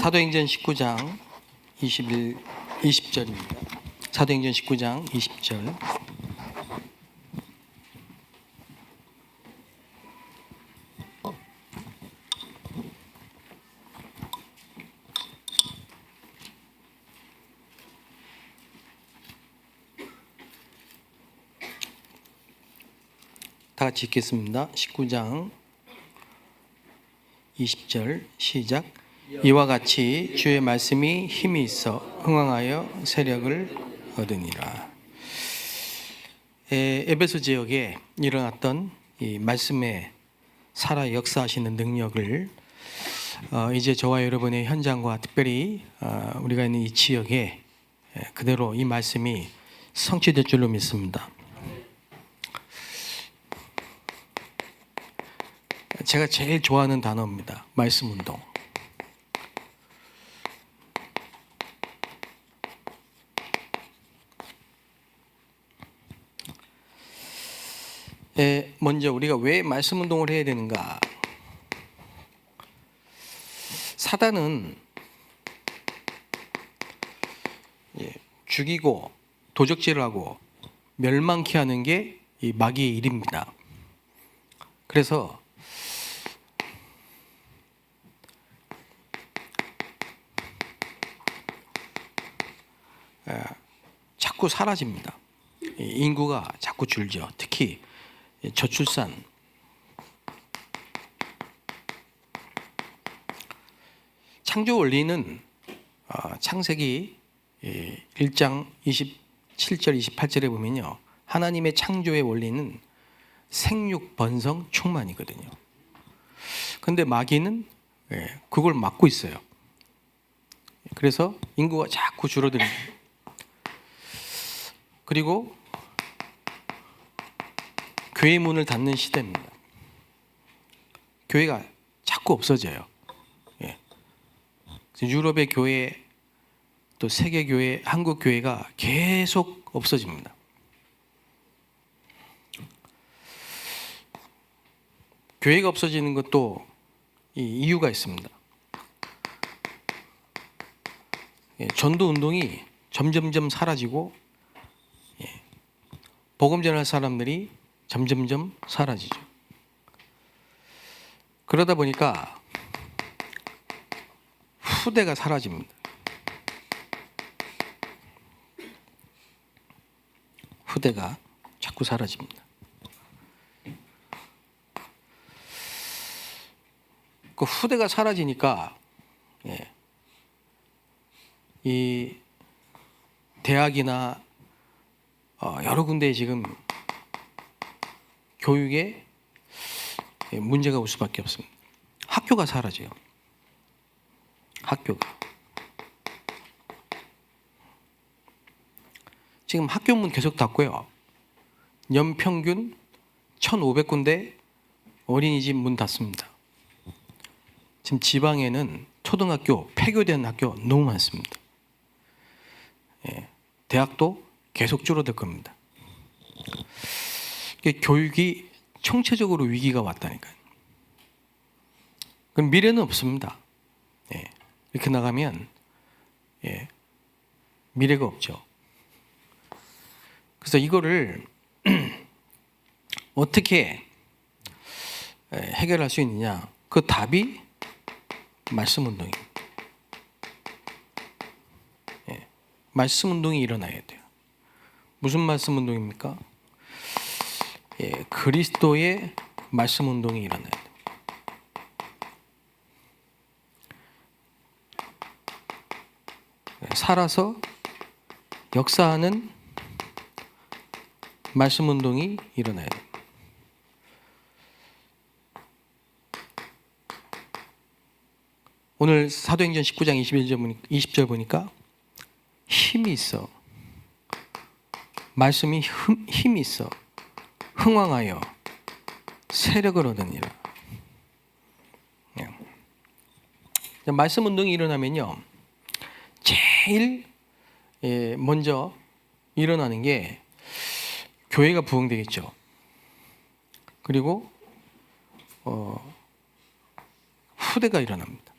사도행전 19장 20절입니다. 사도행전 19장 20절. 다 같이 읽겠습니다. 19장 20절 시작. 이와 같이 주의 말씀이 힘이 있어 흥왕하여 세력을 얻으니라. 에베소 지역에 일어났던 이 말씀의 살아 역사하시는 능력을 이제 저와 여러분의 현장과 특별히 우리가 있는 이 지역에 그대로 이 말씀이 성취될 줄로 믿습니다. 제가 제일 좋아하는 단어입니다. 말씀 운동. 먼저 우리가 왜 말씀 운동을 해야 되는가? 사단은 죽이고 도적질하고 멸망케 하는 게 이 마귀의 일입니다. 그래서 자꾸 사라집니다. 인구가 자꾸 줄죠. 특히 저출산. 창조 원리는 창세기 1장 27절 28절에 보면요, 하나님의 창조의 원리는 생육 번성 충만이거든요. 그런데 마귀는 그걸 막고 있어요. 그래서 인구가 자꾸 줄어듭니다. 그리고 교회 문을 닫는 시대입니다. 교회가 자꾸 없어져요. 유럽의 교회, 또 세계 교회, 한국 교회가 계속 없어집니다. 교회가 없어지는 것도 이유가 있습니다. 전도 운동이 점점점 사라지고 복음 전할 사람들이 점점점 사라지죠. 그러다 보니까 후대가 사라집니다. 후대가 자꾸 사라집니다. 그 후대가 사라지니까 이 대학이나 여러 군데에 지금 교육에 문제가 올 수밖에 없습니다. 학교가 사라져요. 학교가. 지금 학교 문 계속 닫고요. 연평균 1,500군데 어린이집 문 닫습니다. 지금 지방에는 초등학교 폐교된 학교 너무 많습니다. 대학도 계속 줄어들 겁니다. 교육이 총체적으로 위기가 왔다니까요. 그럼 미래는 없습니다. 이렇게 나가면 미래가 없죠. 그래서 이거를 어떻게 해결할 수 있느냐? 그 답이 말씀 운동입니다. 말씀 운동이 일어나야 돼요. 무슨 말씀 운동입니까? 그리스도의 말씀 운동이 일어나야 돼요. 살아서 역사하는 말씀 운동이 일어나야 돼요. 오늘 사도행전 19장 20절 보니까 힘이 있어. 말씀이 힘이 있어. 흥왕하여 세력을 얻으니라. 말씀 운동이 일어나면요, 제일 먼저 일어나는 게 교회가 부흥되겠죠. 그리고 후대가 일어납니다.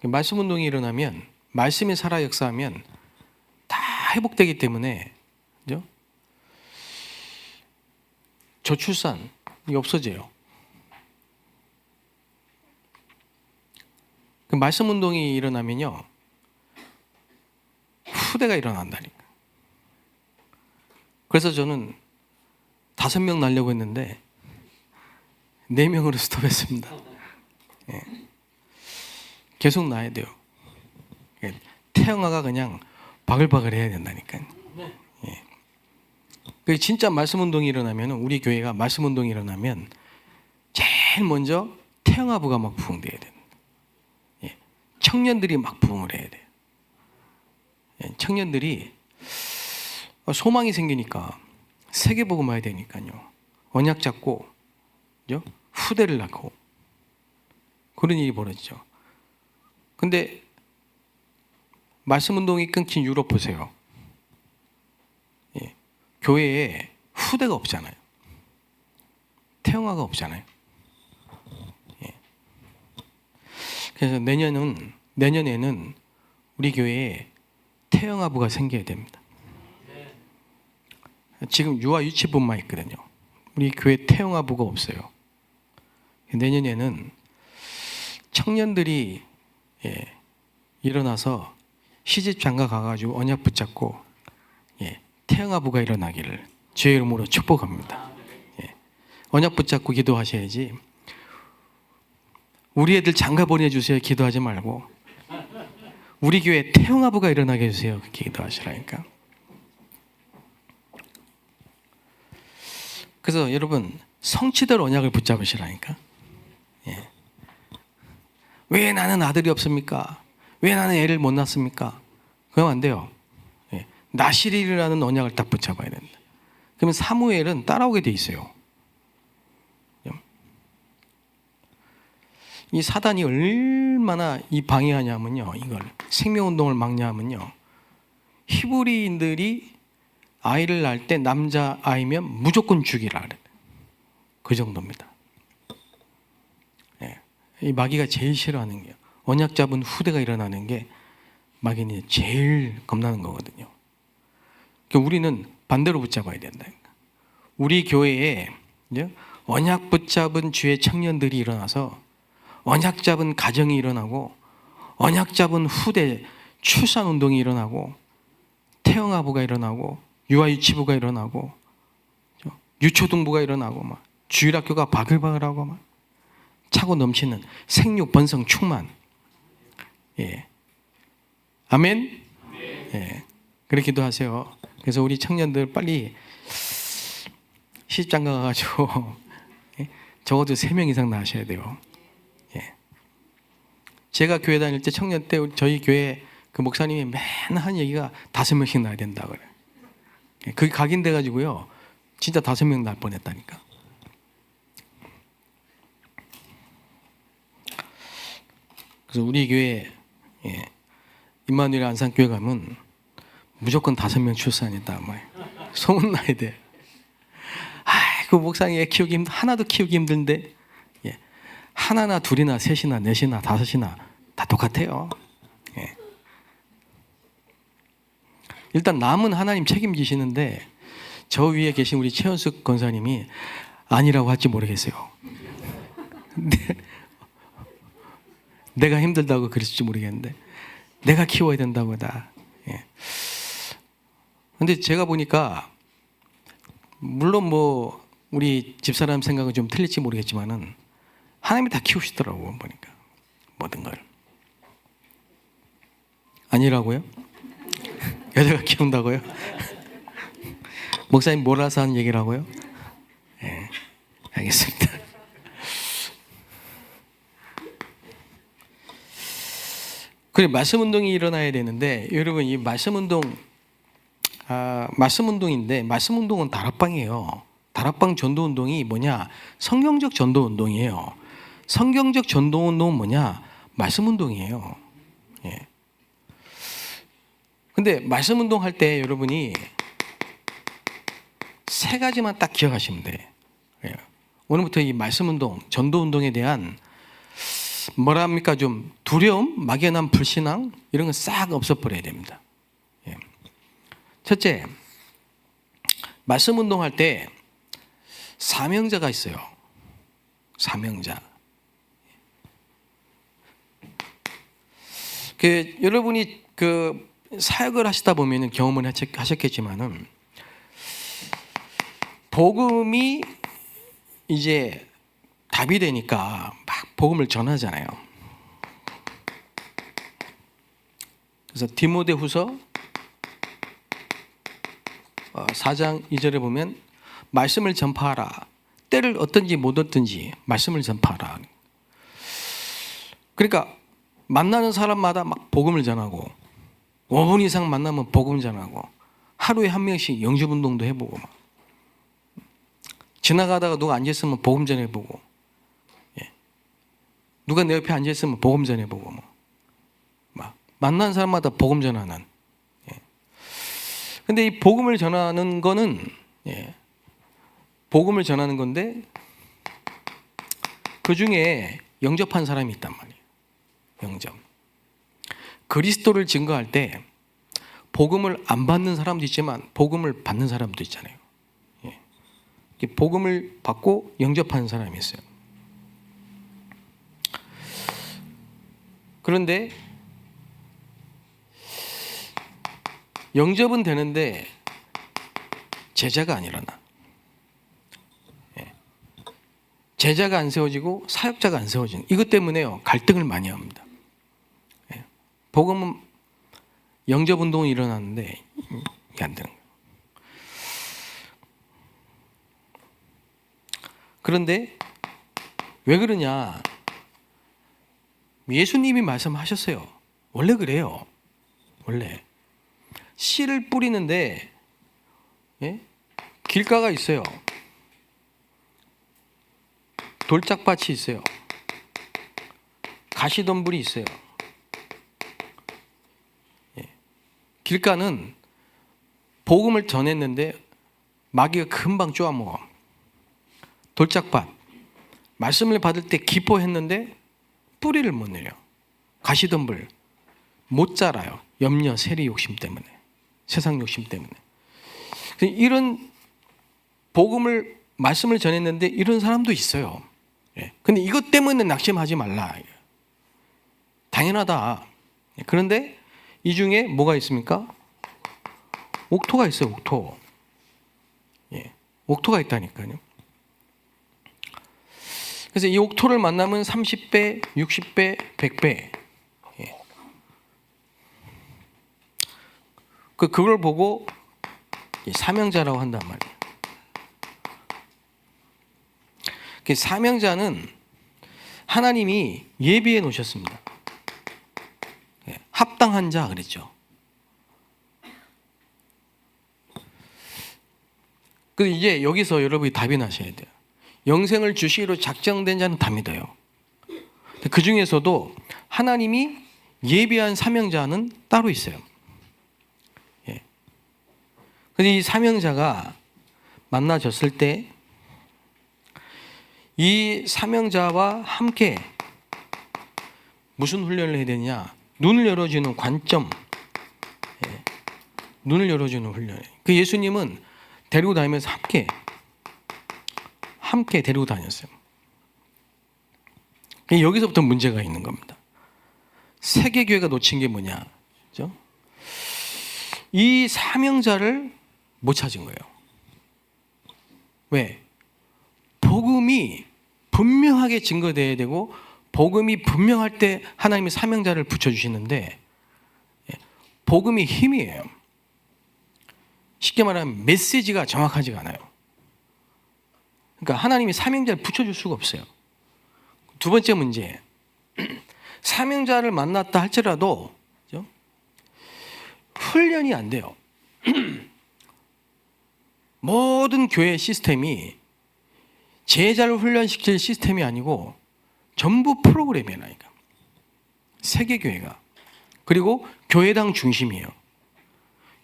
말씀 운동이 일어나면, 말씀이 살아 역사하면 다 회복되기 때문에, 그죠? 저출산이 없어져요. 그 말씀 운동이 일어나면요, 후대가 일어난다니까. 그래서 저는 5명 낳으려고 했는데 4명으로 스톱했습니다. 예. 계속 낳아야 돼요. 예. 태영아가 그냥 바글바글 해야 된다니까요. 예. 진짜 말씀 운동이 일어나면, 우리 교회가 말씀 운동이 일어나면 제일 먼저 태영아부가 막 부흥돼야 돼요. 예. 청년들이 막 부흥을 해야 돼요. 예. 청년들이 소망이 생기니까 세계복음 와야 되니까요. 언약 잡고, 그죠? 후대를 낳고 그런 일이 벌어지죠. 근데 말씀 운동이 끊긴 유럽 보세요. 예. 교회에 후대가 없잖아요. 태영아가 없잖아요. 예. 그래서 내년에는 우리 교회에 태영아부가 생겨야 됩니다. 지금 유아 유치부만 있거든요. 우리 교회 태영아부가 없어요. 내년에는 청년들이 일어나서 시집 장가 가가지고 언약 붙잡고 태영아부가 일어나기를 주의 이름으로 축복합니다. 언약 붙잡고 기도하셔야지, 우리 애들 장가 보내주세요 기도하지 말고 우리 교회 태영아부가 일어나게 해주세요 그렇게 기도하시라니까. 그래서 여러분, 성취될 언약을 붙잡으시라니까. 예. 왜 나는 아들이 없습니까? 왜 나는 애를 못 낳습니까? 그러면 안 돼요. 예. 나실이라는 언약을 딱 붙잡아야 된다. 그러면 사무엘은 따라오게 돼 있어요. 이 사단이 얼마나 이 방해하냐면요, 이걸 생명운동을 막냐면요, 히브리인들이 아이를 낳을 때 남자 아이면 무조건 죽이라 그래요. 그 정도입니다. 예. 이 마귀가 제일 싫어하는 게, 언약 잡은 후대가 일어나는 게 마귀는 제일 겁나는 거거든요. 그러니까 우리는 반대로 붙잡아야 된다. 우리 교회에 언약 붙잡은 주의 청년들이 일어나서 언약 잡은 가정이 일어나고, 언약 잡은 후대 출산 운동이 일어나고, 태영아부가 일어나고, 유아유치부가 일어나고, 유초등부가 일어나고, 막 주일학교가 바글바글하고 막 차고 넘치는 생육 번성 충만. 예. 아멘. 예. 그렇게 기도하세요. 그래서 우리 청년들 빨리 시집장가 가가지고 적어도 3명 이상 낳으셔야 돼요. 예. 제가 교회 다닐 때, 청년 때 저희 교회 그 목사님이 맨날 한 얘기가 5명씩 낳아야 된다 그래. 그게 각인돼 가지고요, 진짜 5명 낳을 뻔했다니까. 그래서 우리 교회 임마누엘 안산교회 가면 무조건 5명 출산이다. 소문 나야 돼. 그 목사님 애 키우기 하나도 키우기 힘든데, 하나나 둘이나 셋이나 넷이나 5이나 다 똑같아요. 일단 남은 하나님 책임지시는데, 저 위에 계신 우리 최현숙 권사님이 아니라고 할지 모르겠어요. 내가 힘들다고 그랬을지 모르겠는데 내가 키워야 된다고 다. 근데 제가 보니까, 물론 뭐 우리 집사람 생각은 좀 틀릴지 모르겠지만은 하나님이 다 키우시더라고요, 보니까. 모든 걸. 아니라고요? 여자가 키운다고요? 목사님 몰아서 하는 얘기라고요? 네, 알겠습니다. 그래, 말씀 운동이 일어나야 되는데, 여러분, 이 말씀 운동, 말씀 운동인데, 말씀 운동은 다락방이에요. 다락방 전도 운동이 뭐냐? 성경적 전도 운동이에요. 성경적 전도 운동은 뭐냐? 말씀 운동이에요. 예. 근데 말씀 운동 할 때 여러분이 3가지만 딱 기억하시면 돼. 예. 오늘부터 이 말씀 운동, 전도 운동에 대한 뭐랍니까? 좀 두려움, 막연한 불신앙 이런 건 싹 없어버려야 됩니다. 예. 첫째, 말씀 운동할 때 사명자가 있어요. 사명자. 여러분이 사역을 하시다 보면 경험을 하셨겠지만은 복음이 이제 답이 되니까 막 복음을 전하잖아요. 그래서 디모데후서 4장 2절에 보면 말씀을 전파하라. 때를 얻든지 못 얻든지 말씀을 전파하라. 그러니까 만나는 사람마다 막 복음을 전하고 5분 이상 만나면 복음 전하고 하루에 한 명씩 영접운동도 해보고 막. 지나가다가 누가 앉아있으면 복음 전해보고 누가 내 옆에 앉아있으면 복음 전해보고 막 만나는 사람마다 복음 전하는. 근데 이 복음을 전하는 거는 복음을 전하는 건데 그 중에 영접한 사람이 있단 말이에요. 영접. 그리스도를 증거할 때 복음을 안 받는 사람도 있지만 복음을 받는 사람도 있잖아요. 복음을 받고 영접하는 사람이 있어요. 그런데 영접은 되는데 제자가 안 일어나. 제자가 안 세워지고 사역자가 안 세워지는 이것 때문에요. 갈등을 많이 합니다. 복음은 영접운동이 일어나는데 이게 안 되는 거예요. 그런데 왜 그러냐? 예수님이 말씀하셨어요. 원래 그래요. 원래 씨를 뿌리는데 길가가 있어요. 돌짝밭이 있어요. 가시덤불이 있어요. 길가는 복음을 전했는데 마귀가 금방 쪼아먹어. 돌짝밭 말씀을 받을 때 기뻐했는데 뿌리를 못 내려. 가시덤불 못 자라요. 염려, 세리 욕심 때문에, 세상 욕심 때문에. 이런 복음을 말씀을 전했는데 이런 사람도 있어요. 근데 이것 때문에 낙심하지 말라. 당연하다. 그런데 이 중에 뭐가 있습니까? 옥토가 있어요. 옥토. 옥토가 있다니까요. 그래서 이 옥토를 만나면 30배, 60배, 100배. 그걸 보고 사명자라고 한단 말이에요. 사명자는 하나님이 예비해 놓으셨습니다. 합당한 자 그랬죠. 그래서 이제 여기서 여러분이 답이 나셔야 돼요. 영생을 주시기로 작정된 자는 다 믿어요. 그 중에서도 하나님이 예비한 사명자는 따로 있어요. 그래서 이 사명자가 만나졌을 때 이 사명자와 함께 무슨 훈련을 해야 되느냐? 눈을 열어주는 관점, 눈을 열어주는 훈련. 그 예수님은 데리고 다니면서 함께 데리고 다녔어요. 여기서부터 문제가 있는 겁니다. 세계교회가 놓친 게 뭐냐? 그렇죠? 이 사명자를 못 찾은 거예요. 왜? 복음이 분명하게 증거되어야 되고 복음이 분명할 때 하나님이 사명자를 붙여주시는데 복음이 힘이에요. 쉽게 말하면 메시지가 정확하지가 않아요. 그러니까 하나님이 사명자를 붙여줄 수가 없어요. 두 번째 문제, 사명자를 만났다 할지라도 그렇죠? 훈련이 안 돼요. 모든 교회 시스템이 제자를 훈련시킬 시스템이 아니고 전부 프로그램이에요. 세계교회가. 그리고 교회당 중심이에요.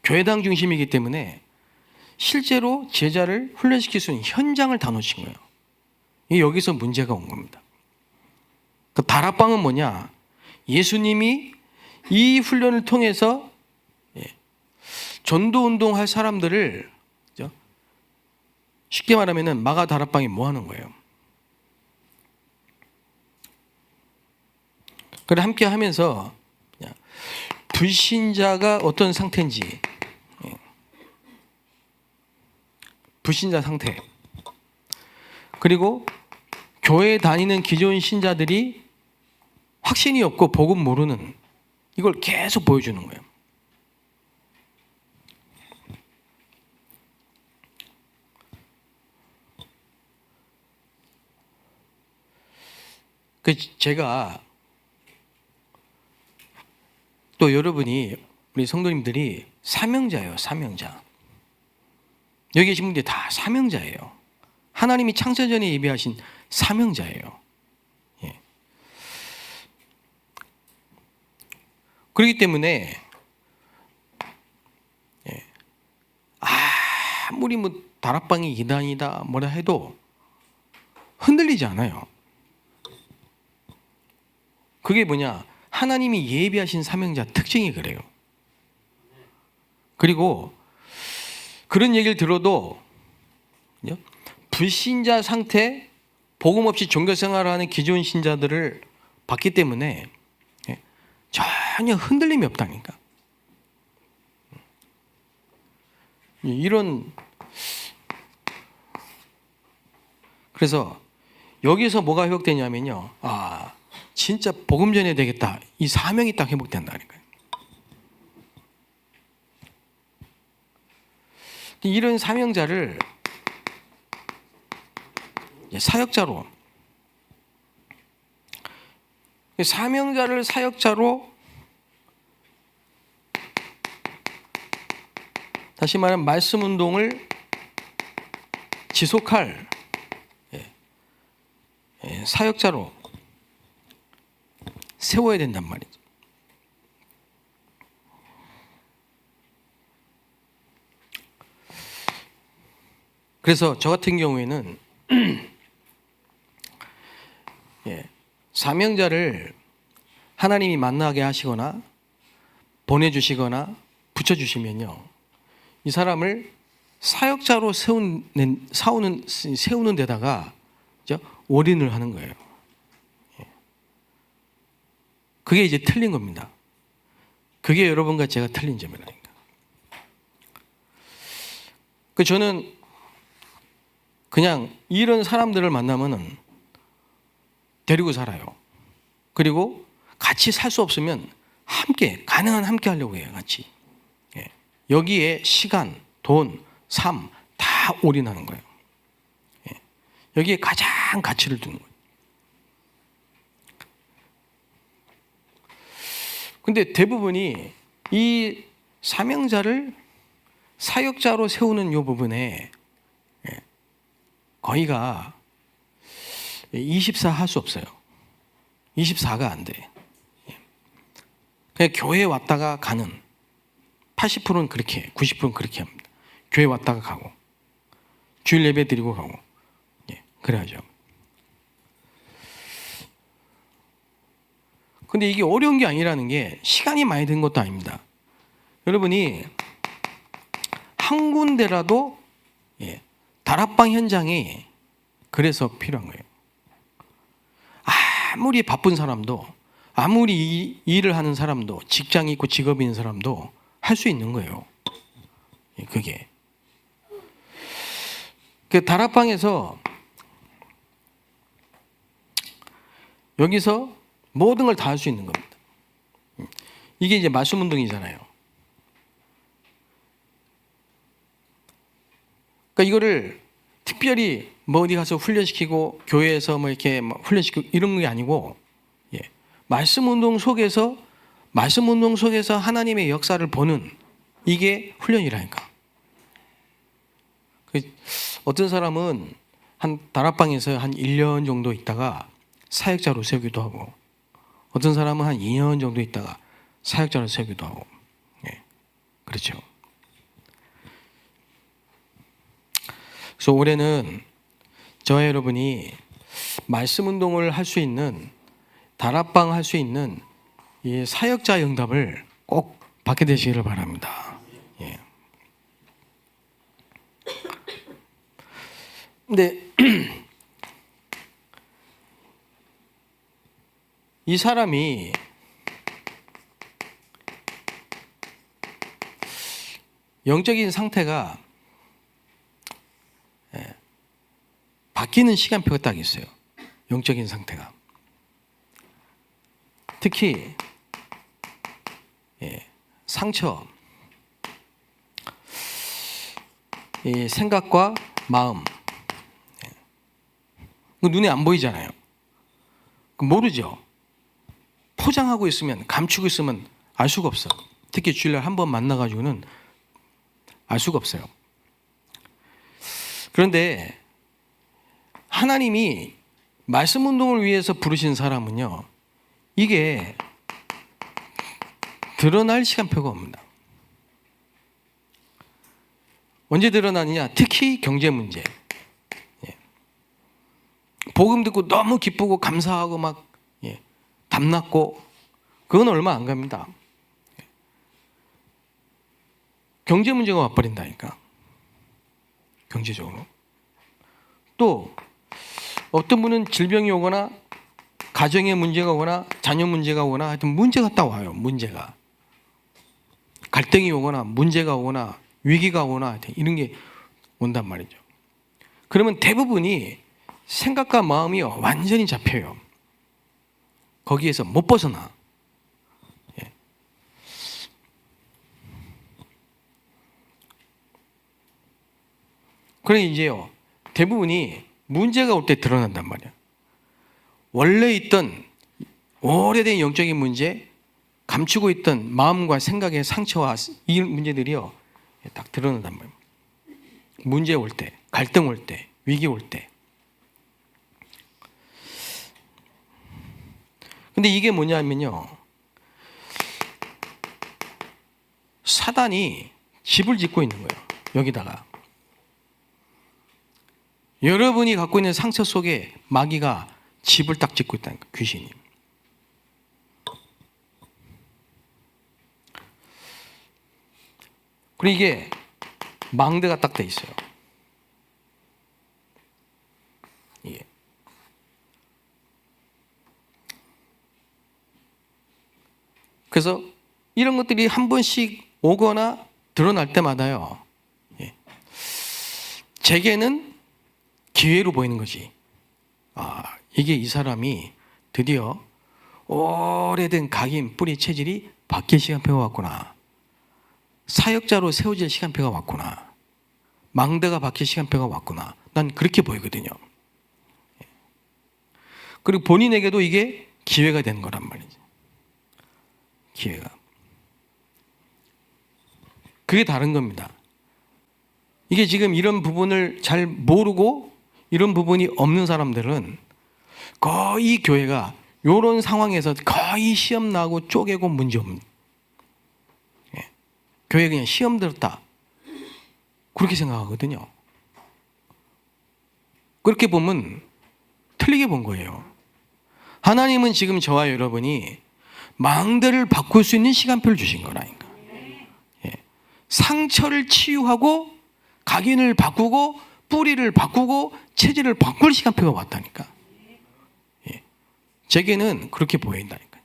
교회당 중심이기 때문에 실제로 제자를 훈련시킬 수 있는 현장을 다 놓친 거예요. 여기서 문제가 온 겁니다. 그 다락방은 뭐냐? 예수님이 이 훈련을 통해서 전도 운동할 사람들을, 그죠? 쉽게 말하면은 마가 다락방이 뭐 하는 거예요? 그걸 함께 하면서 불신자가 어떤 상태인지, 불신자 상태, 그리고 교회 다니는 기존 신자들이 확신이 없고 복음 모르는, 이걸 계속 보여주는 거예요. 제가 또 여러분이, 우리 성도님들이 사명자예요. 사명자. 여기 계신 분들이 다 사명자예요. 하나님이 창세전에 예비하신 사명자예요. 예. 그렇기 때문에 아무리 뭐 다락방이 이단이다 뭐라 해도 흔들리지 않아요. 그게 뭐냐? 하나님이 예비하신 사명자 특징이 그래요. 그리고 그런 얘기를 들어도 불신자 상태, 복음 없이 종교 생활을 하는 기존 신자들을 봤기 때문에 전혀 흔들림이 없다니까. 이런, 그래서 여기서 뭐가 회복되냐면요, 진짜 복음 전해야 되겠다, 이 사명이 딱 회복된다니까요. 이런 사명자를 사역자로, 사명자를 사역자로, 다시 말하면 말씀 운동을 지속할 사역자로 세워야 된단 말이죠. 그래서 저 같은 경우에는 사명자를 하나님이 만나게 하시거나 보내주시거나 붙여주시면요, 이 사람을 사역자로 세우는 데다가 올인을 하는 거예요. 그게 이제 틀린 겁니다. 그게 여러분과 제가 틀린 점이라니까. 저는 그냥 이런 사람들을 만나면은 데리고 살아요. 그리고 같이 살 수 없으면 함께, 가능한 함께 하려고 해요. 같이. 여기에 시간, 돈, 삶 다 올인하는 거예요. 여기에 가장 가치를 두는 거예요. 근데 대부분이 이 사명자를 사역자로 세우는 이 부분에 거의가 24 할 수 없어요. 24가 안 돼. 그냥 교회에 왔다가 가는, 80%는 그렇게, 90%는 그렇게 합니다. 교회 왔다가 가고, 주일 예배 드리고 가고, 그래야죠. 근데 이게 어려운 게 아니라는 게, 시간이 많이 든 것도 아닙니다. 여러분이 한 군데라도 다락방 현장이 그래서 필요한 거예요. 아무리 바쁜 사람도, 아무리 일을 하는 사람도, 직장이 있고 직업이 있는 사람도 할 수 있는 거예요. 그게. 그 다락방에서, 여기서 모든 걸 다 할 수 있는 겁니다. 이게 이제 말씀 운동이잖아요. 그러니까 이거를 특별히 뭐 어디 가서 훈련시키고 교회에서 뭐 이렇게 훈련시키고 이런 게 아니고, 말씀 운동 속에서 하나님의 역사를 보는, 이게 훈련이라니까. 어떤 사람은 한 다락방에서 한 1년 정도 있다가 사역자로 세우기도 하고, 어떤 사람은 한 2년 정도 있다가 사역자로 세우기도 하고, 그렇죠. 그래서 올해는 저와 여러분이 말씀 운동을 할 수 있는 다락방 할 수 있는 이 사역자 응답을 꼭 받게 되시기를 바랍니다. 예. 근데 이 사람이 영적인 상태가 바뀌는 시간표가 딱 있어요. 영적인 상태가. 특히 상처, 이 생각과 마음, 눈에 안 보이잖아요. 모르죠. 포장하고 있으면, 감추고 있으면 알 수가 없어. 특히 주일날 한 번 만나가지고는 알 수가 없어요. 그런데 하나님이 말씀 운동을 위해서 부르신 사람은요, 이게 드러날 시간표가 없습니다. 언제 드러나느냐? 특히 경제 문제. 복음 듣고 너무 기쁘고 감사하고 막 담났고, 그건 얼마 안 갑니다. 경제 문제가 와버린다니까. 경제적으로. 또 어떤 분은 질병이 오거나 가정에 문제가 오거나 자녀 문제가 오거나 하여튼 문제가 딱 와요. 문제가. 갈등이 오거나 문제가 오거나 위기가 오거나 하여튼 이런 게 온단 말이죠. 그러면 대부분이 생각과 마음이 완전히 잡혀요. 거기에서 못 벗어나. 그래 이제요, 대부분이 문제가 올 때 드러난단 말이야. 원래 있던 오래된 영적인 문제, 감추고 있던 마음과 생각의 상처와 이 문제들이요, 딱 드러난단 말이야. 문제 올 때, 갈등 올 때, 위기 올 때. 근데 이게 뭐냐면요, 사단이 집을 짓고 있는 거예요. 여기다가. 여러분이 갖고 있는 상처 속에 마귀가 집을 딱 짓고 있다니까, 귀신이. 그리고 이게 망대가 딱 돼 있어요. 이게. 그래서 이런 것들이 한 번씩 오거나 드러날 때마다요, 제게는 기회로 보이는 거지. 아, 이게 이 사람이 드디어 오래된 각인 뿌리 체질이 바뀔 시간표가 왔구나. 사역자로 세워질 시간표가 왔구나. 망대가 바뀔 시간표가 왔구나. 난 그렇게 보이거든요. 그리고 본인에게도 이게 기회가 되는 거란 말이지. 기회가. 그게 다른 겁니다. 이게 지금 이런 부분을 잘 모르고 이런 부분이 없는 사람들은 거의 교회가 이런 상황에서 거의 시험 나고 쪼개고 문제 없는, 교회 그냥 시험 들었다 그렇게 생각하거든요. 그렇게 보면 틀리게 본 거예요. 하나님은 지금 저와 여러분이 망대를 바꿀 수 있는 시간표를 주신 거라니까. 상처를 치유하고 각인을 바꾸고 뿌리를 바꾸고 체질을 바꿀 시간표가 왔다니까. 제게는 그렇게 보인다니까.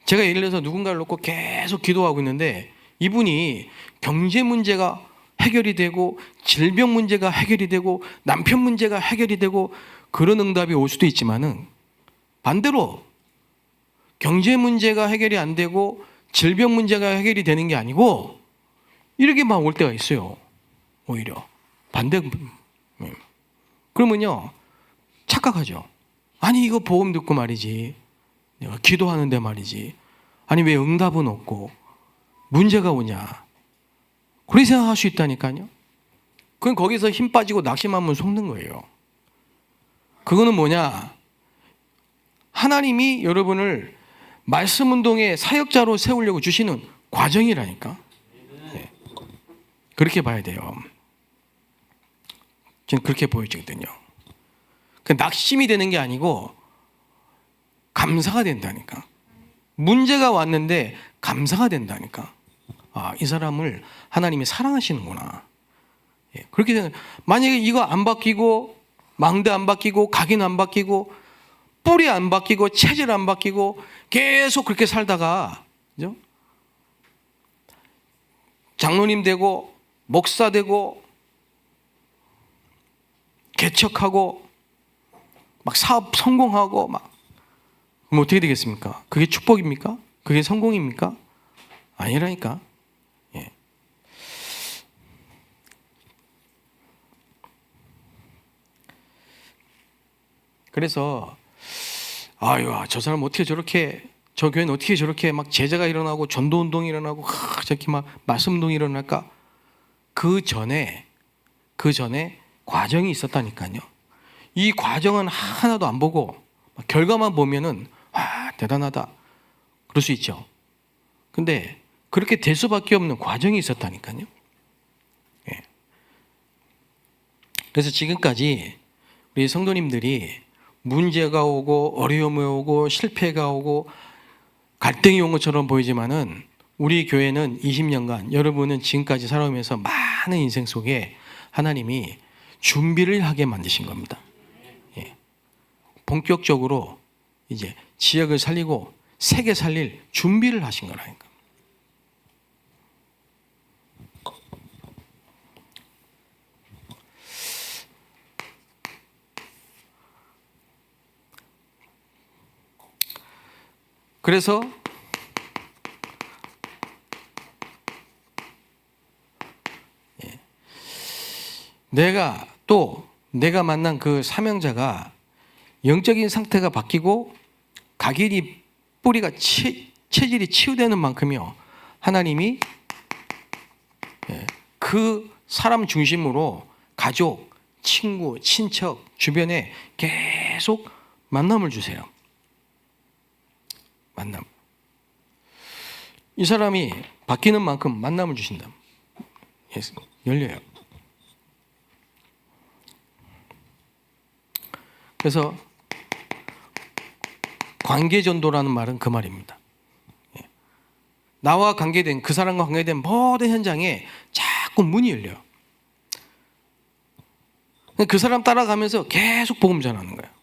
제가 예를 들어서 누군가를 놓고 계속 기도하고 있는데 이분이 경제 문제가 해결이 되고 질병 문제가 해결이 되고 남편 문제가 해결이 되고 그런 응답이 올 수도 있지만은 반대로 경제 문제가 해결이 안 되고 질병 문제가 해결이 되는 게 아니고 이렇게 막 올 때가 있어요. 오히려 반대. 그러면요, 착각하죠. 아니 이거 복음 듣고 말이지, 내가 기도하는데 말이지, 아니 왜 응답은 없고 문제가 오냐, 그렇게 생각할 수 있다니까요. 그건 거기서 힘 빠지고 낙심하면 속는 거예요. 그거는 뭐냐, 하나님이 여러분을 말씀 운동의 사역자로 세우려고 주시는 과정이라니까. 그렇게 봐야 돼요. 저는 그렇게 보여지거든요. 그 낙심이 되는 게 아니고 감사가 된다니까. 문제가 왔는데 감사가 된다니까. 아, 이 사람을 하나님이 사랑하시는구나. 예, 그렇게 되는. 만약에 이거 안 바뀌고 망대 안 바뀌고 각인 안 바뀌고 뿌리 안 바뀌고 체질 안 바뀌고 계속 그렇게 살다가, 그죠? 장로님 되고 목사 되고 개척하고 막 사업 성공하고 막, 그럼 어떻게 되겠습니까? 그게 축복입니까? 그게 성공입니까? 아니라니까. 예. 그래서 아유, 저 사람 어떻게 저렇게, 저 교회는 어떻게 저렇게 막 제자가 일어나고 전도 운동이 일어나고 저렇게 막 말씀 운동이 일어날까? 그 전에 과정이 있었다니까요. 이 과정은 하나도 안 보고 결과만 보면은 와, 대단하다 그럴 수 있죠. 근데 그렇게 될 수밖에 없는 과정이 있었다니까요. 예. 그래서 지금까지 우리 성도님들이 문제가 오고 어려움이 오고 실패가 오고 갈등이 온 것처럼 보이지만은 우리 교회는 20년간, 여러분은 지금까지 살아오면서 많은 인생 속에 하나님이 준비를 하게 만드신 겁니다. 예. 본격적으로 이제 지역을 살리고 세계 살릴 준비를 하신 거라니까. 그래서 내가 만난 그 사명자가 영적인 상태가 바뀌고 각인이 뿌리가 체질이 치유되는 만큼요, 하나님이 그 사람 중심으로 가족, 친구, 친척 주변에 계속 만남을 주세요. 만남. 이 사람이 바뀌는 만큼 만남을 주신다. 열려요. 그래서 관계전도라는 말은 그 말입니다. 나와 관계된, 그 사람과 관계된 모든 현장에 자꾸 문이 열려요. 그 사람 따라가면서 계속 복음 전하는 거예요.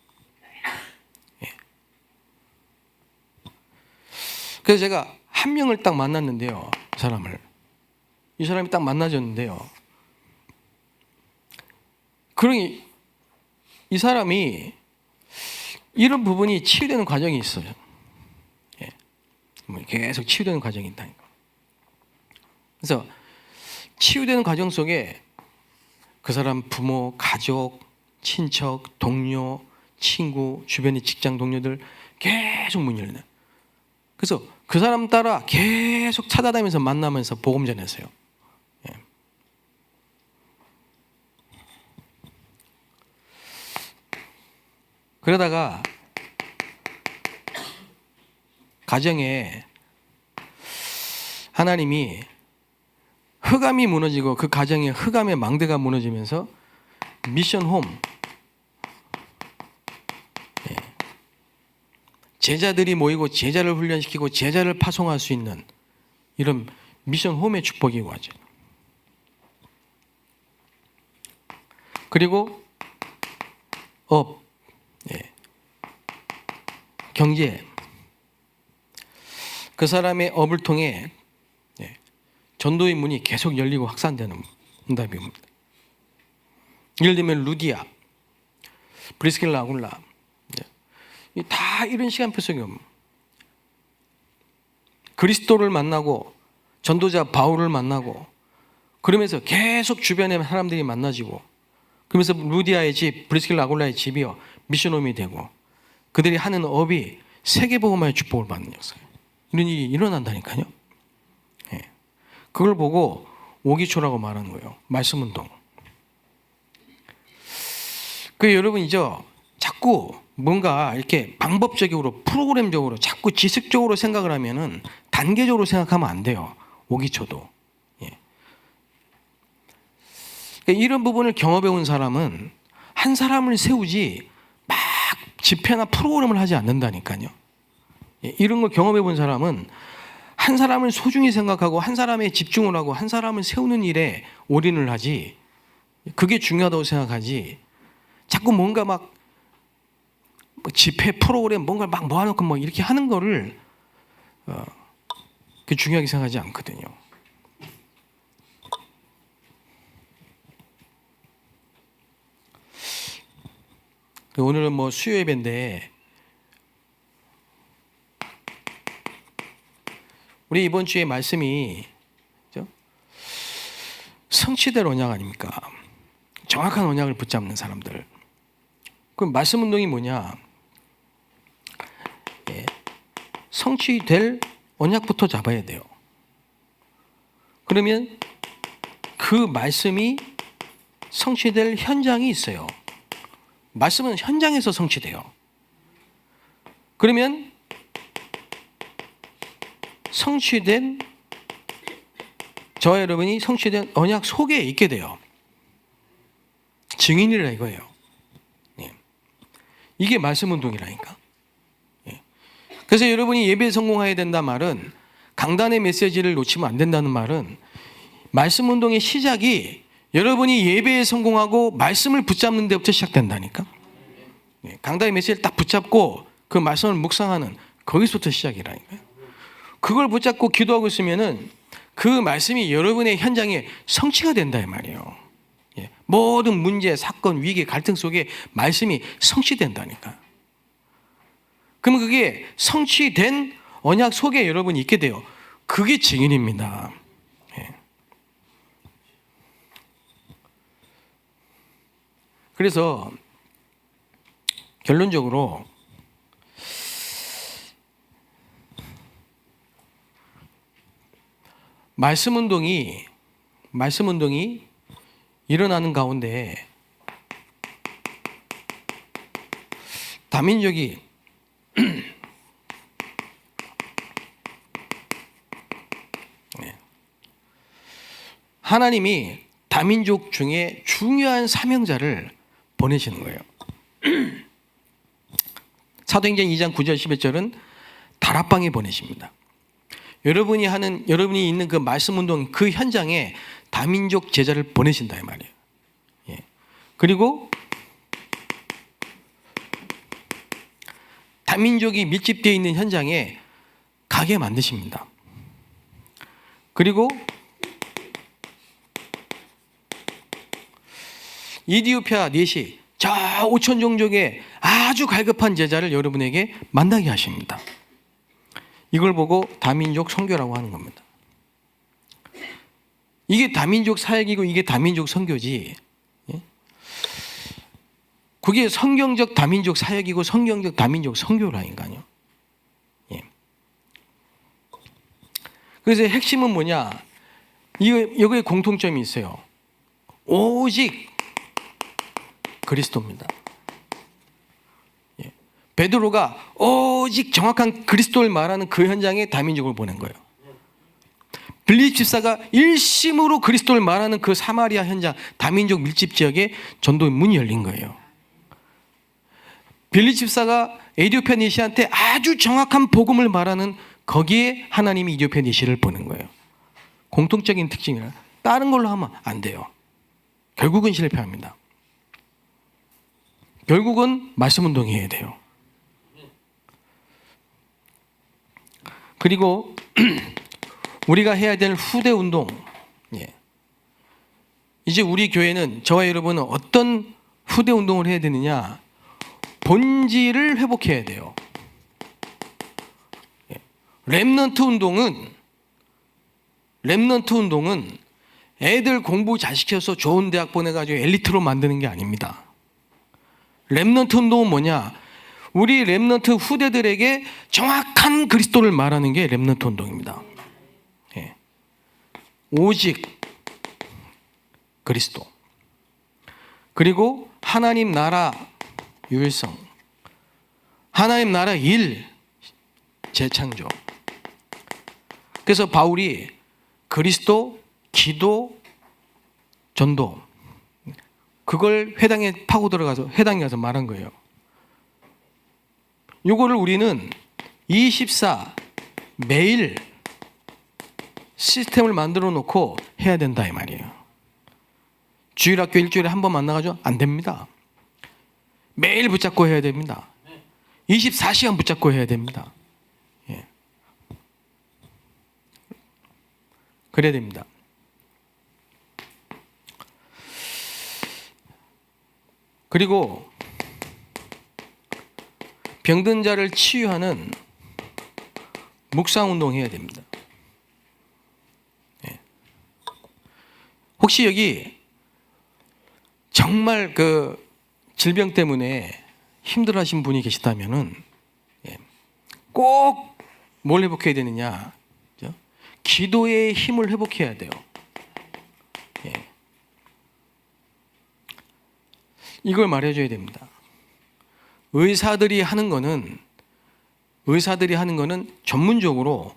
그래서 제가 한 명을 딱 만났는데요. 이 사람이 딱 만나졌는데요. 그러니 이 사람이 이런 부분이 치유되는 과정이 있어요. 계속 치유되는 과정이 있다니까. 그래서 치유되는 과정 속에 그 사람 부모, 가족, 친척, 동료, 친구, 주변의 직장 동료들 계속 문이 열려요. 그래서 그 사람 따라 계속 찾아다니면서 만나면서 복음 전했어요. 그러다가 가정에 하나님이 흑암이 무너지고 그 가정에 흑암의 망대가 무너지면서 미션 홈, 제자들이 모이고 제자를 훈련시키고 제자를 파송할 수 있는 이런 미션 홈의 축복이 와죠. 그리고 경제, 그 사람의 업을 통해 전도의 문이 계속 열리고 확산되는 응답입니다. 예를 들면 루디아, 브리스길라 아굴라, 다 이런 시간표 속에 그리스도를 만나고 전도자 바울을 만나고 그러면서 계속 주변에 사람들이 만나지고, 그러면서 루디아의 집, 브리스길라 아굴라의 집이요 미션홈이 되고 그들이 하는 업이 세계복음화의 축복을 받는 역사예요. 이런 일이 일어난다니까요. 그걸 보고 오기초라고 말하는 거예요. 말씀운동. 여러분이죠, 자꾸 뭔가 이렇게 방법적으로 프로그램적으로 자꾸 지식적으로 생각을 하면은 단계적으로 생각하면 안 돼요. 오기초도. 이런 부분을 경험해 온 사람은 한 사람을 세우지 막 집회나 프로그램을 하지 않는다니까요. 이런 걸 경험해 본 사람은 한 사람을 소중히 생각하고 한 사람에 집중을 하고 한 사람을 세우는 일에 올인을 하지, 그게 중요하다고 생각하지, 자꾸 뭔가 막 집회 프로그램 뭔가를 막 모아놓고 뭐 이렇게 하는 거를 그 중요하게 생각하지 않거든요. 오늘은 뭐 수요 예배인데 우리 이번 주에 말씀이 성취될 언약 아닙니까? 정확한 언약을 붙잡는 사람들. 그럼 말씀 운동이 뭐냐? 성취될 언약부터 잡아야 돼요. 그러면 그 말씀이 성취될 현장이 있어요. 말씀은 현장에서 성취돼요. 그러면 성취된 저와 여러분이 성취된 언약 속에 있게 돼요. 증인이라 이거예요. 이게 말씀 운동이라니까. 그래서 여러분이 예배에 성공해야 된다는 말은, 강단의 메시지를 놓치면 안 된다는 말은, 말씀 운동의 시작이 여러분이 예배에 성공하고 말씀을 붙잡는 데부터 시작된다니까. 강단의 메시지를 딱 붙잡고 그 말씀을 묵상하는, 거기서부터 시작이라니까요. 그걸 붙잡고 기도하고 있으면은 그 말씀이 여러분의 현장에 성취가 된다 이 말이에요. 모든 문제, 사건, 위기, 갈등 속에 말씀이 성취된다니까. 그러면 그게 성취된 언약 속에 여러분이 있게 돼요. 그게 증인입니다. 그래서 결론적으로 말씀 운동이 일어나는 가운데 다민족이 하나님이 다민족 중에 중요한 사명자를 보내시는 거예요. 사도행전 2장 9절 11절은 다락방에 보내십니다. 여러분이 있는 그 말씀 운동 그 현장에 다민족 제자를 보내신다 이 말이에요. 그리고 다민족이 밀집되어 있는 현장에 가게 만드십니다. 그리고 이디오피아 넷이 저 5천 종족의 아주 갈급한 제자를 여러분에게 만나게 하십니다. 이걸 보고 다민족 선교라고 하는 겁니다. 이게 다민족 사역이고 이게 다민족 선교지. 그게 성경적 다민족 사역이고 성경적 다민족 선교라니까요. 그래서 핵심은 뭐냐? 이거에 공통점이 있어요. 오직 그리스도입니다. 베드로가 오직 정확한 그리스도를 말하는 그 현장에 다민족을 보낸 거예요. 빌립 집사가 일심으로 그리스도를 말하는 그 사마리아 현장, 다민족 밀집 지역에 전도의 문이 열린 거예요. 빌립 집사가 에디오피아 니시한테 아주 정확한 복음을 말하는 거기에 하나님이 에디오피아 니시를 보낸 거예요. 공통적인 특징이라 다른 걸로 하면 안 돼요. 결국은 실패합니다. 결국은 말씀 운동해야 돼요. 그리고 우리가 해야 될 후대 운동. 이제 우리 교회는, 저와 여러분은 어떤 후대 운동을 해야 되느냐? 본질을 회복해야 돼요. 렘넌트 운동은 애들 공부 잘 시켜서 좋은 대학 보내가지고 엘리트로 만드는 게 아닙니다. 렘넌트 운동은 뭐냐? 우리 렘넌트 후대들에게 정확한 그리스도를 말하는 게 렘넌트 운동입니다. 오직 그리스도. 그리고 하나님 나라 유일성, 하나님 나라 일, 재창조. 그래서 바울이 그리스도, 기도, 전도, 그걸 회당에 파고 들어가서 회당에 가서 말한 거예요. 이거를 우리는 24 매일 시스템을 만들어 놓고 해야 된다 이 말이에요. 주일학교 일주일에 한 번 만나가지고 안 됩니다. 매일 붙잡고 해야 됩니다. 24시간 붙잡고 해야 됩니다. 예. 그래야 됩니다. 그리고 병든 자를 치유하는 묵상운동 해야 됩니다. 예. 혹시 여기 정말 그 질병 때문에 힘들어하신 분이 계시다면은 꼭 뭘 회복해야 되느냐? 그죠? 기도의 힘을 회복해야 돼요. 예. 이걸 말해줘야 됩니다. 의사들이 하는 거는 전문적으로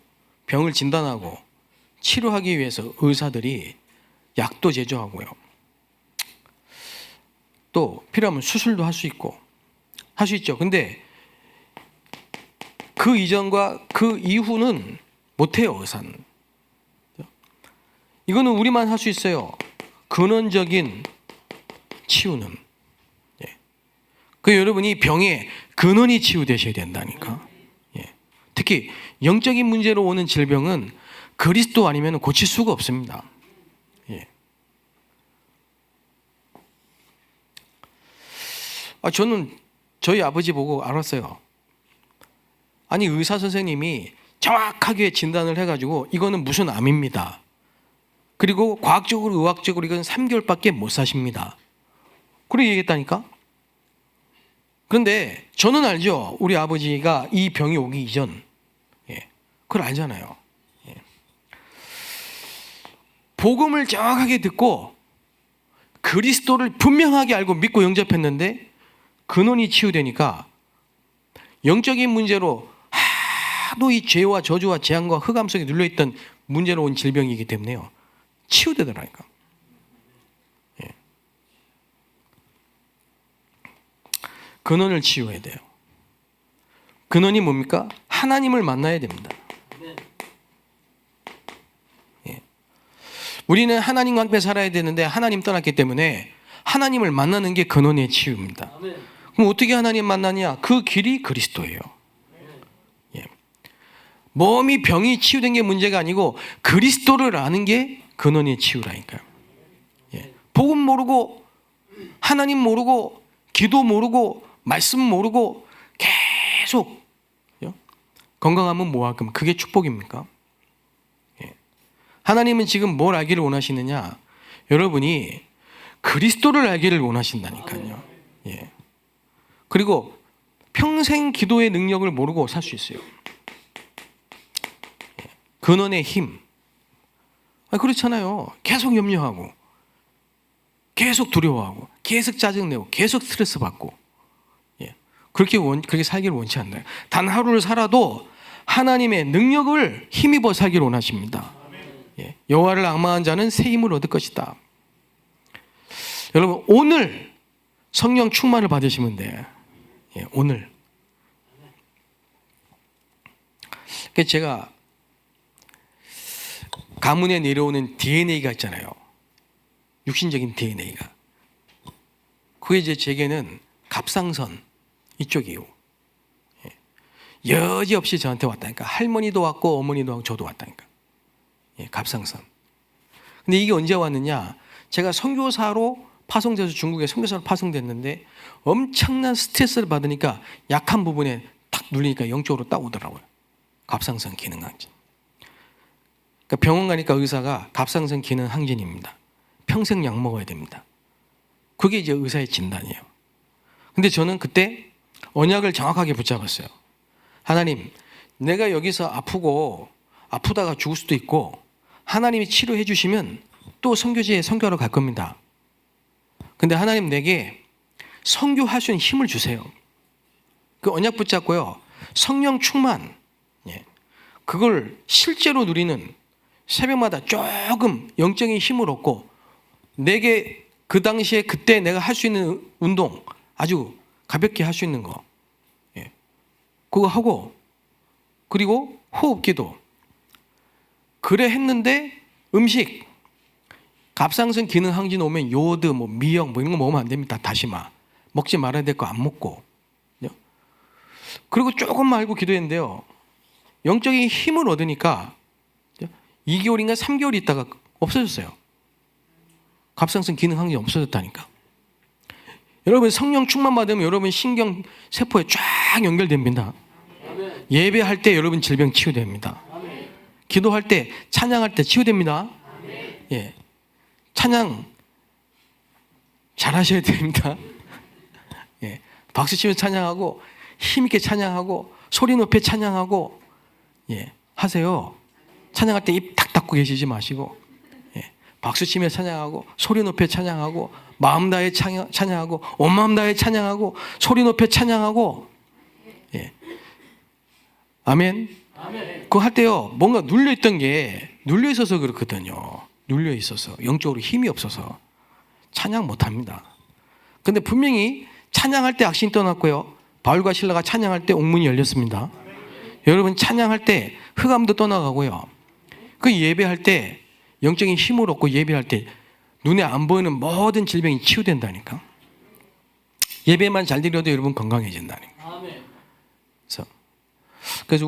병을 진단하고 치료하기 위해서 의사들이 약도 제조하고요. 또 필요하면 수술도 할 수 있죠. 근데 그 이전과 그 이후는 못해요, 의사는. 이거는 우리만 할 수 있어요. 근원적인 치유는. 그 여러분이 병의 근원이 치유되셔야 된다니까. 특히 영적인 문제로 오는 질병은 그리스도 아니면 고칠 수가 없습니다. 저는 저희 아버지 보고 알았어요. 아니 의사 선생님이 정확하게 진단을 해가지고 이거는 무슨 암입니다. 그리고 과학적으로 의학적으로 이건 3개월밖에 못 사십니다. 그렇게 얘기했다니까. 그런데 저는 알죠. 우리 아버지가 이 병이 오기 이전 그걸 알잖아요. 복음을 정확하게 듣고 그리스도를 분명하게 알고 믿고 영접했는데 근원이 치유되니까 영적인 문제로 하도 이 죄와 저주와 재앙과 흑암 속에 눌려있던 문제로 온 질병이기 때문에요. 치유되더라니까. 근원을 치유해야 돼요. 근원이 뭡니까? 하나님을 만나야 됩니다. 우리는 하나님과 함께 살아야 되는데 하나님 떠났기 때문에 하나님을 만나는 게 근원의 치유입니다. 그럼 어떻게 하나님 만나냐? 그 길이 그리스도예요. 몸이 병이 치유된 게 문제가 아니고 그리스도를 아는 게 근원의 치유라니까요. 복음 모르고 하나님 모르고 기도 모르고 말씀 모르고 계속 건강하면 뭐 할 겁니까? 그게 축복입니까? 하나님은 지금 뭘 알기를 원하시느냐? 여러분이 그리스도를 알기를 원하신다니까요. 그리고 평생 기도의 능력을 모르고 살 수 있어요. 근원의 힘. 그렇잖아요. 계속 염려하고, 계속 두려워하고, 계속 짜증내고, 계속 스트레스 받고, 그렇게 살기를 원치 않나요? 단 하루를 살아도 하나님의 능력을 힘입어 살기를 원하십니다. 여호와를 앙망한 자는 새 힘을 얻을 것이다. 여러분 오늘 성령 충만을 받으시면 돼요. 오늘. 제가 가문에 내려오는 DNA가 있잖아요. 육신적인 DNA가. 그게 이제 제게는 갑상선 이쪽이요. 여지없이 저한테 왔다니까. 할머니도 왔고 어머니도 왔고 저도 왔다니까. 갑상선. 근데 이게 언제 왔느냐? 제가 선교사로 파송돼서 중국에 선교사로 파송됐는데 엄청난 스트레스를 받으니까 약한 부분에 탁 눌리니까 영적으로 딱 오더라고요. 갑상선 기능 항진. 그러니까 병원 가니까 의사가 갑상선 기능 항진입니다. 평생 약 먹어야 됩니다. 그게 이제 의사의 진단이에요. 근데 저는 그때 언약을 정확하게 붙잡았어요. 하나님, 내가 여기서 아프다가 죽을 수도 있고 하나님이 치료해 주시면 또 선교지에 선교하러 갈 겁니다. 근데 하나님 내게 선교할 수 있는 힘을 주세요. 그 언약 붙잡고요. 성령 충만. 그걸 실제로 누리는 새벽마다 조금 영적인 힘을 얻고 내게 그 당시에 그때 내가 할 수 있는 운동 아주 가볍게 할 수 있는 거. 그거 하고 그리고 호흡기도. 그래 했는데 음식 갑상선 기능 항진 오면 요오드, 미역 이런 거 먹으면 안 됩니다. 다시마 먹지 말아야 될 거 안 먹고. 그리고 조금만 알고 기도했는데요, 영적인 힘을 얻으니까 2개월인가 3개월 있다가 없어졌어요. 갑상선 기능 항진이 없어졌다니까. 여러분 성령 충만 받으면 여러분 신경 세포에 쫙 연결됩니다. 예배할 때 여러분 질병 치유됩니다. 기도할 때, 찬양할 때 치유됩니다. 예, 찬양 잘하셔야 됩니다. 예, 박수 치면서 찬양하고 힘있게 찬양하고 소리 높여 찬양하고, 예, 하세요. 찬양할 때 입 탁 닫고 계시지 마시고, 예, 박수 치며 찬양하고 소리 높여 찬양하고 마음 다해 찬양하고 온 마음 다해 찬양하고 소리 높여 찬양하고. 예, 아멘. 그거 할 때요, 뭔가 눌려있던 게 눌려있어서 그렇거든요. 눌려있어서 영적으로 힘이 없어서 찬양 못합니다. 근데 분명히 찬양할 때 악신이 떠났고요, 바울과 실라가 찬양할 때 옥문이 열렸습니다. 여러분 찬양할 때 흑암도 떠나가고요, 그 예배할 때 영적인 힘을 얻고 예배할 때 눈에 안 보이는 모든 질병이 치유된다니까. 예배만 잘 드려도 여러분 건강해진다니까. 그래서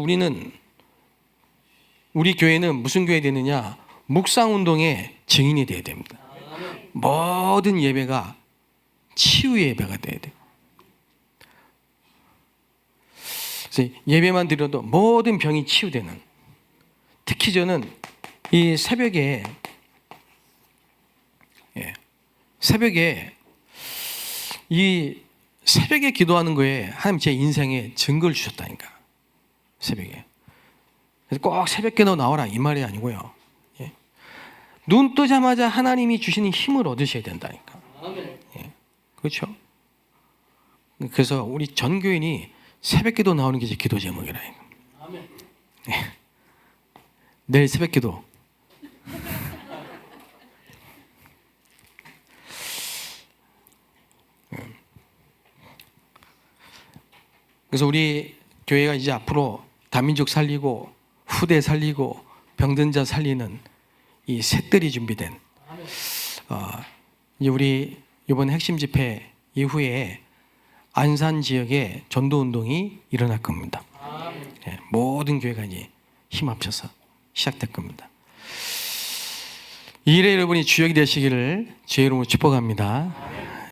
우리 교회는 무슨 교회 되느냐, 묵상운동의 증인이 되어야 됩니다. 모든 예배가 치유 예배가 되어야 돼요. 그래서 예배만 드려도 모든 병이 치유되는. 특히 저는 이 새벽에 기도하는 거에 하나님 제 인생에 증거를 주셨다니까. 새벽에. 그래서 꼭 새벽기도 나와라 이 말이 아니고요, 예, 눈 뜨자마자 하나님이 주시는 힘을 얻으셔야 된다니까. 예, 그렇죠? 그래서 우리 전 교인이 새벽기도 나오는 게 제 기도 제목이라니까. 예, 내일 새벽기도. 그래서 우리 교회가 이제 앞으로 다민족 살리고 후대 살리고 병든 자 살리는 이 셋들이 준비된, 이제 우리 이번 핵심 집회 이후에 안산 지역에 전도 운동이 일어날 겁니다. 예, 모든 교회가 이제 힘 합쳐서 시작될 겁니다. 이 일에 여러분이 주역이 되시기를 주의 이름으로 축복합니다.